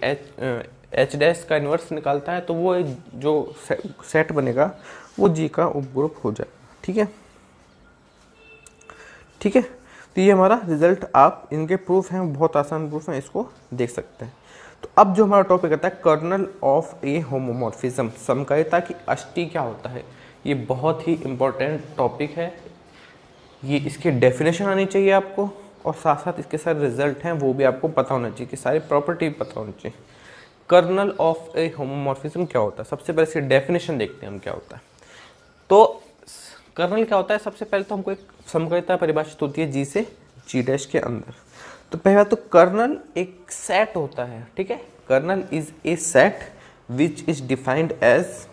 H dash का inverse निकालता है तो वो जो सेट बनेगा वो जी का उपग्रुप हो जाएगा। ठीक है, ठीक है। तो ये हमारा रिजल्ट, आप इनके प्रूफ हैं, बहुत आसान प्रूफ हैं, इसको देख सकते हैं। तो अब जो हमारा टॉपिक आता है कर्नल ऑफ ए होमोमॉर्फिज्म, समकालिता की अष्टी क्या होता है। ये बहुत ही इंपॉर्टेंट टॉपिक है, ये इसकी डेफिनेशन आनी चाहिए आपको, और साथ साथ इसके सारे रिजल्ट हैं वो भी आपको पता होना चाहिए, कि सारी प्रॉपर्टी पता होनी चाहिए। कर्नल ऑफ ए होमोमॉर्फिज्म क्या होता है, सबसे पहले इसकी डेफिनेशन देखते हैं हम क्या होता है। तो कर्नल क्या होता है, सबसे पहले तो हमको एक समकालिता परिभाषित होती है जी से जी डैश के अंदर। तो पहला तो कर्नल एक सेट होता है, ठीक है। Kernel is a set which is defined as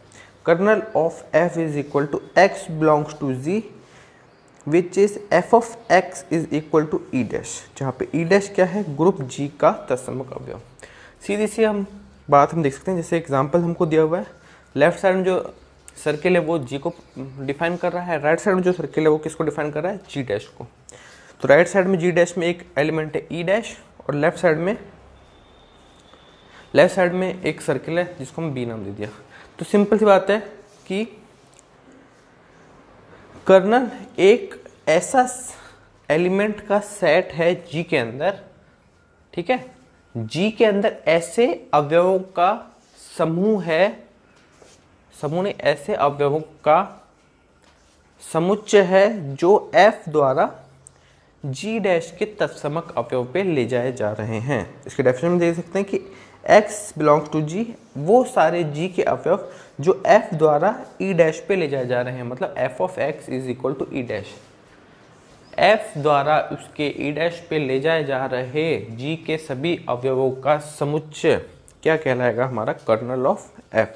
kernel of f is equal to x belongs to G which is f of x is equal to e dash, जहाँ पे ई डैश क्या है, group जी का तत्समक अवयव। सीधी सी हम बात हम देख सकते हैं, जैसे एग्जांपल हमको दिया हुआ है, लेफ्ट साइड में जो सर्किल है वो जी को डिफाइन कर रहा है, राइट साइड में जो सर्किल है वो किसको डिफाइन कर रहा है, जी डैश को। तो राइट साइड में जी डैश में एक एलिमेंट है ई डैश, और लेफ्ट साइड में एक सर्किल है जिसको हम बी नाम दे दिया। तो सिंपल सी बात है कि कर्नल एक ऐसा एलिमेंट का सेट है जी के अंदर, ठीक है। जी के अंदर ऐसे अवयवों का समूह है, समूह ने ऐसे अवयवों का समुच्चय है जो एफ द्वारा जी डैश के तत्समक अवयव पे ले जाए जा रहे हैं। इसके डेफिनेशन में देख सकते हैं कि x बिलोंग्स टू जी, वो सारे जी के अवयव जो f द्वारा ई डैश पे ले जाए जा रहे हैं, मतलब f of x is equal to e dash. f द्वारा उसके ई डैश पे ले जाए जा रहे g के सभी अवयवों का समुच्चय क्या कहलाएगा, हमारा कर्नल ऑफ f।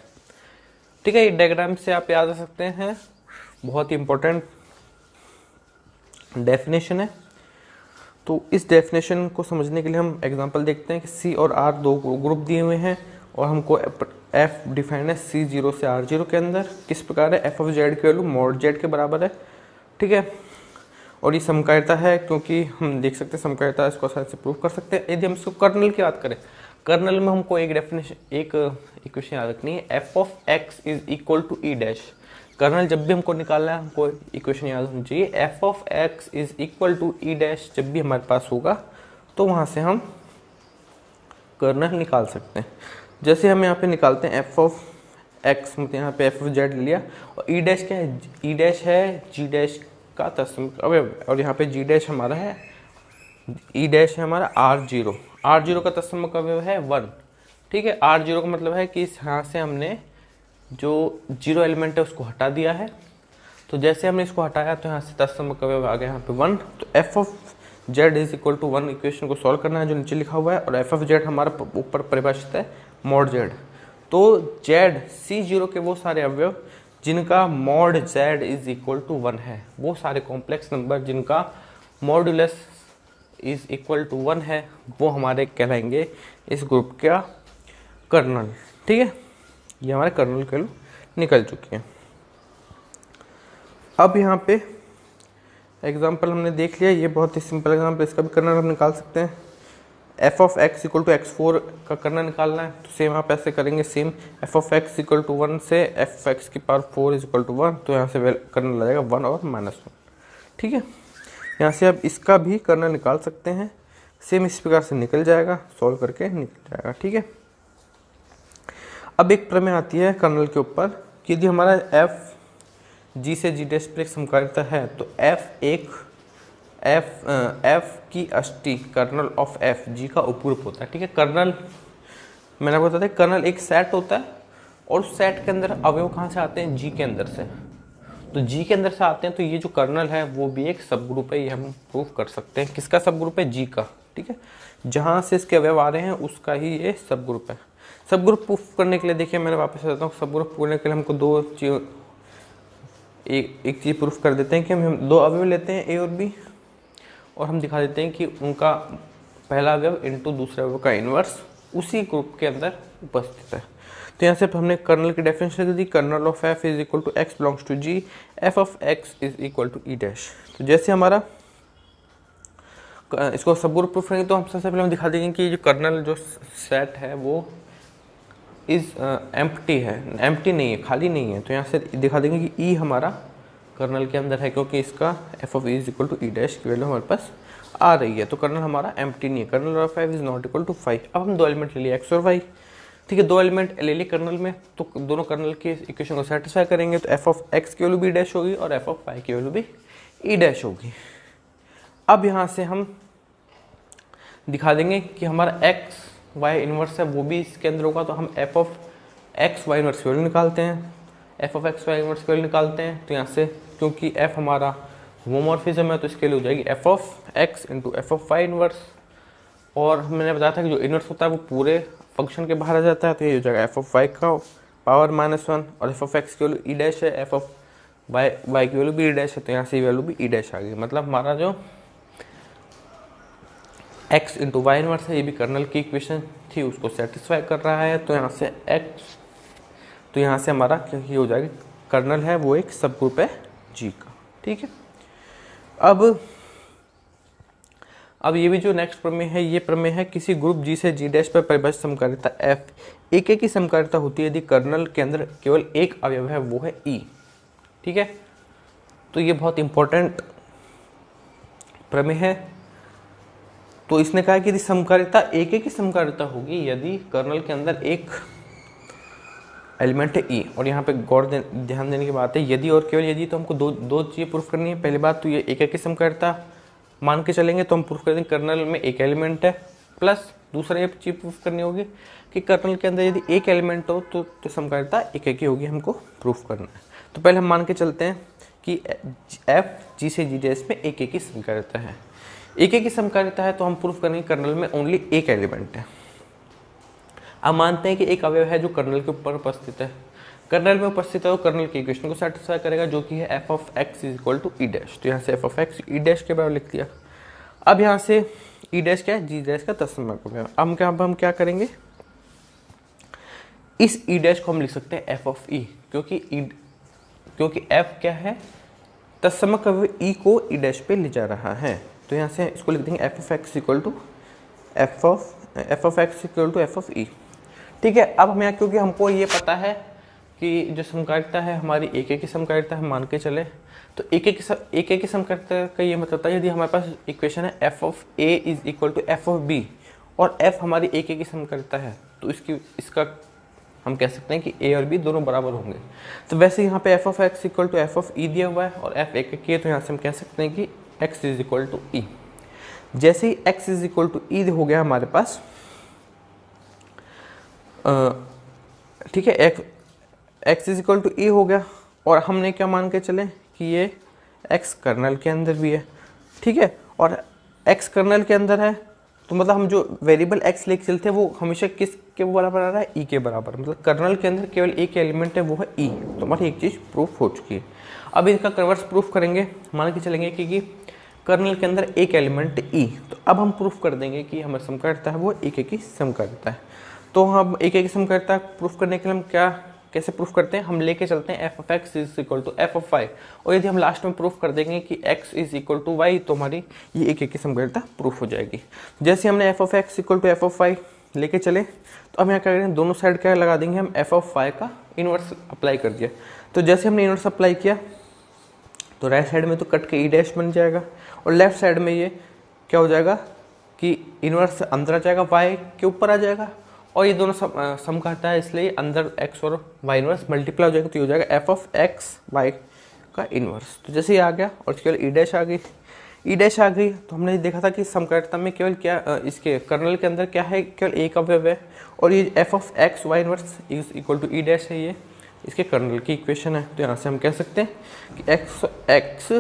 ठीक है, ये डायग्राम से आप याद रख सकते हैं, बहुत ही इंपॉर्टेंट डेफिनेशन है। तो इस डेफिनेशन को समझने के लिए हम एग्जांपल देखते हैं कि सी और आर दो ग्रुप दिए हुए हैं, और हमको एफ डिफाइन है C0 से R0 के अंदर। किस प्रकार है, एफ ऑफ जेड की वैल्यू मॉड जेड के बराबर है, ठीक है। और ये समकालिता है, क्योंकि हम देख सकते हैं समकालिता, इसको आसानी से प्रूव कर सकते हैं। यदि हम इसको कर्नल की बात करें, कर्नल में हमको एक डेफिनेशन, एक इक्वेशन याद रखनी है, f of x is equal to e dash. Kernel जब भी हमको निकालना है, हमको इक्वेशन याद होनी चाहिए, f of x is equal to e dash. जब भी हमारे पास होगा तो वहाँ से हम कर्नल निकाल सकते हैं। जैसे हम यहाँ पे निकालते हैं एफ ऑफ एक्स, मतलब यहाँ पे एफ ऑफ जेड ले लिया, और ई डैश क्या है, ई डैश है जी डैश का तत्समक अवयव, और यहाँ पे जी डैश हमारा है, ई डैश है हमारा R0, R0 का तत्समक अवयव है 1, ठीक है। R0 का मतलब है कि यहाँ से हमने जो जीरो एलिमेंट है उसको हटा दिया है। तो जैसे हमने इसको हटाया तो यहाँ से तत्समक अवयव आ गया यहाँ पे 1। तो f of z is equal to 1 equation को सॉल्व करना है जो नीचे लिखा हुआ है, और एफ ऑफ जेड हमारा ऊपर परिभाषित है मॉड जेड। तो जेड C0 के वो सारे अवयव जिनका mod z is equal to 1 है, वो सारे कॉम्प्लेक्स नंबर जिनका मॉड्यूलस इज इक्वल टू 1 है, वो हमारे कहलाएंगे इस ग्रुप का कर्नल, ठीक है। ये हमारे कर्नल के निकल चुके हैं। अब यहाँ पे एग्जाम्पल हमने देख लिया, ये बहुत ही सिंपल एग्जाम्पल, इसका भी कर्नल हम निकाल सकते हैं। F of x equal to x4 का कर्नल निकालना है, तो सेम आप ऐसे करेंगे, same f of x equal to 1 से एफ एक्स की पावर 4 इज इक्वल टू 1, तो यहाँ से कर्नल आ जाएगा 1 और -1, ठीक है। यहाँ से आप इसका भी कर्नल निकाल सकते हैं, सेम इस प्रकार से निकल जाएगा, सॉल्व करके निकल जाएगा, ठीक है। अब एक प्रमेय आती है कर्नल के ऊपर कि यदि हमारा एफ जी से जी डैश पर एक समकालिता है, तो एफ की अष्टी कर्नल ऑफ एफ जी का उपग्रुप होता है, ठीक है। कर्नल मैंने आपको बताया, कर्नल एक सेट होता है, और सेट के अंदर अवयव कहाँ से आते हैं, जी के अंदर से। तो जी के अंदर से आते हैं, तो ये जो कर्नल है वो भी एक सब ग्रुप है, ये हम प्रूव कर सकते हैं। किसका सब ग्रुप है, जी का, ठीक है। जहाँ से इसके अवयव आ रहे हैं उसका ही ये सब ग्रुप है। सब ग्रुप प्रूफ करने के लिए देखिए, मैंने वापस बताता हूँ, सब ग्रुप करने के लिए हमको दो चीज, एक चीज़ प्रूफ कर देते हैं कि हम दो अवयव लेते हैं ए और बी, और हम दिखा देते हैं कि उनका पहला अवयव इनटू दूसरे अवयव का इनवर्स उसी ग्रुप के अंदर उपस्थित है। तो यहाँ से हमने कर्नल की डेफिनेशन दी, kernel of f is equal to x belongs to G, f of x is equal to e dash. तो जैसे हमारा इसको सब ग्रुप प्रूफ करेंगे तो हम सबसे पहले हम दिखा देंगे कि जो कर्नल जो सेट है वो इज एम्प्टी है, एम्प्टी नहीं है, खाली नहीं है। तो यहाँ से दिखा देंगे कि ई हमारा कर्नल के अंदर है, क्योंकि इसका f of e is equal to e dash की वैल्यू हमारे पास आ रही है। तो कर्नल हमारा एम्प्टी नहीं है, kernel of five is not equal to 5। अब हम दो एलिमेंट ले लिए एक्स और वाई, ठीक है, दो एलिमेंट ले लिए कर्नल में, तो दोनों कर्नल के इक्वेशन को सेटिस्फाई करेंगे। तो एफ ऑफ एक्स की वैल्यू बी डैश होगी और एफ ऑफ वाई की वैल्यू भी ई डैश होगी। अब यहाँ से हम दिखा देंगे कि हमारा एक्स वाई इनवर्स है वो भी इसके अंदर होगा। तो हम f of x y inverse की वैल्यू निकालते हैं, f of x y inverse की वैल्यू निकालते हैं। तो यहाँ से क्योंकि एफ हमारा होमोमॉर्फिज्म है तो इसके लिए हो जाएगी f of x into f of y inverse. और मैंने बताया था कि जो इनवर्स होता है वो पूरे फंक्शन के बाहर आ जाता है, तो ये हो जाएगा एफ ऑफ वाई का पावर -1 और एफ ऑफ एक्स की वैल्यू ई डैश है, एफ ऑफ वाई की वैल्यू भी ई डैश है। तो यहाँ से वैल्यू भी ई डैश आ गई। मतलब हमारा जो एक्स इंटू वाई इनवर्स है ये भी कर्नल की इक्वेशन थी उसको सेटिस्फाई कर रहा है। तो यहाँ से एक्स, तो यहाँ से हमारा क्या ये हो जाएगा, कर्नल है वो एक सब ग्रुप है जी का, ठीक है। अब ये भी जो नेक्स्ट प्रमेय है ये प्रमेय है किसी ग्रुप जी से जी डैश पर परिभाषित समकारिता एफ एक की समकारिता होती है यदि कर्नल के अंदर केवल एक अवयव है वो है ई, ठीक है। तो ये बहुत इंपॉर्टेंट प्रमेय है। तो इसने कहा कि यदि समकारिता एक की समकारिता होगी यदि कर्नल के अंदर एक एलिमेंट है ई। और यहाँ पे गौर ध्यान देने की बात है, यदि और केवल यदि, तो हमको दो चीज़ें प्रूफ करनी है। पहली बात तो ये एक की समकारिता मान के चलेंगे तो हम प्रूफ कर देंगे कर्नल में एक एलिमेंट है, प्लस दूसरा ये चीज़ प्रूफ करनी होगी कि कर्नल के अंदर यदि एक एलिमेंट हो तो समकारिता एक की होगी, हमको प्रूफ करना है। तो पहले हम मान के चलते हैं कि एफ जी से जी डैश में एक की समकारिता है, एक की समकारिता है तो हम प्रूफ करेंगे कर्नल में ओनली एक एलिमेंट है। अब मानते हैं कि एक अवयव है जो कर्नल के ऊपर उपस्थित है, कर्नल में उपस्थित है तो कर्नल की इक्वेशन को सेटिस्फाई करेगा जो कि है f of x is equal to e dash. तो यहाँ से f of x e dash के बराबर लिख दिया। अब यहाँ से ई डैश क्या है, जी डैश का तत्समक हो गया। अब हम क्या करेंगे, इस ई डैश को हम लिख सकते हैं एफ ऑफ ई, क्योंकि एफ क्या है, तत्समक ई को ई डैश पे ले जा रहा है। तो यहाँ से इसको लिख देंगे f of x equal to f of x equal to f of e, ठीक है। अब हमें क्योंकि हमको ये पता है कि जो समकारिता है हमारी एक की समकारिता है मान के चले, तो एक की समकारिता का ये मतलब था यदि हमारे पास इक्वेशन है f of a is equal to f of b और एफ हमारी एक की समकारिता है तो इसका हम कह सकते हैं कि ए और बी दोनों बराबर होंगे। तो वैसे यहाँ पे f of x equal to f of e दिया हुआ है और एफ एक की है, तो यहाँ से हम कह सकते हैं कि एक्स इज इक्वल टू ई। जैसे ही एक्स इज इक्वल टू ई हो गया हमारे पास, ठीक है, एक्स इज इक्वल टू ई हो गया और हमने क्या मान के चले कि ये एक्स कर्नल के अंदर भी है, ठीक है। और एक्स कर्नल के अंदर है तो मतलब हम जो वेरिएबल एक्स लेके चलते हैं वो हमेशा किसके बराबर आ रहा है, ई के बराबर। मतलब कर्नल के अंदर केवल एक एलिमेंट है वो है ई। तो हमारी एक चीज़ प्रूफ हो चुकी है। अब इसका कन्वर्स प्रूफ करेंगे, मान के चलेंगे कि कर्नल के अंदर एक एलिमेंट ई। तो अब हम प्रूफ कर देंगे कि हमारी समकारिता है वो एक की समकारिता है। तो हम एक की समकारिता प्रूफ करने के लिए हम कैसे प्रूफ करते हैं, हम लेके चलते हैं f of x is equal to f of y. और यदि हम लास्ट में प्रूफ कर देंगे कि x is equal to y तो हमारी ये एक की समकारिता प्रूफ हो जाएगी। जैसे हमने f of x equal to f of y लेके चले तो अब यहाँ क्या करेंगे, दोनों साइड क्या लगा देंगे, हम एफ ऑफ वाई का इनवर्स अप्लाई कर दिया। तो जैसे हमने इनवर्स अप्लाई किया तो राइट साइड में तो कट के ई डैश बन जाएगा और लेफ्ट साइड में ये क्या हो जाएगा कि इनवर्स अंदर आ जाएगा, वाई के ऊपर आ जाएगा और ये दोनों समकारिता है इसलिए अंदर एक्स और वाई इनवर्स मल्टीप्लाई हो जाएगा। तो ये हो जाएगा एफ ऑफ एक्स वाई का इनवर्स। तो जैसे ये आ गया और केवल ई डैश आ गई, ई डैश आ गई तो हमने देखा था कि समकारिता में केवल क्या इसके कर्नल के अंदर क्या है, केवल एक अवयव है और ये f of x y inverse is equal to e dash है, ये इसके कर्नल की इक्वेशन है। तो यहाँ से हम कह सकते हैं कि एक्स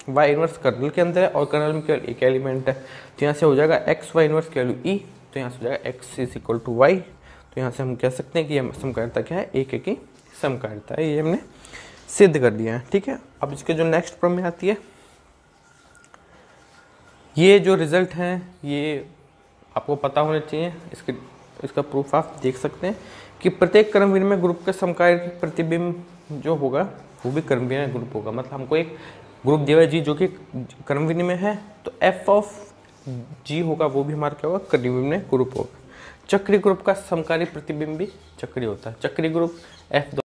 वाई इनवर्स कर्नल के अंदर है और कर्नल में केवल एक एलिमेंट है। तो यहाँ से हो जाएगा एक्स वाई इनवर्स की वैल्यू ई, तो यहाँ से हो जाएगा x is equal to y. तो यहाँ से हम कह सकते हैं कि यह समकारिता क्या है, एक की समकारिता है। ये हमने सिद्ध कर दिया है, ठीक है। अब इसके जो नेक्स्ट प्रमेय आती है, ये जो रिजल्ट है ये आपको पता होना चाहिए। इसका प्रूफ आप देख सकते हैं कि प्रत्येक क्रम विनिमय ग्रुप के समकार्य प्रतिबिंब जो होगा वो भी क्रम विनिमय ग्रुप होगा। मतलब हमको एक ग्रुप दिया है जी जो कि क्रम विनिमय है, तो एफ ऑफ जी होगा वो भी हमारा क्या होगा, कर्णिविन्य ग्रुप होगा। चक्रीय ग्रुप का समकाली प्रतिबिंब भी चक्रीय होता है। चक्रीय ग्रुप F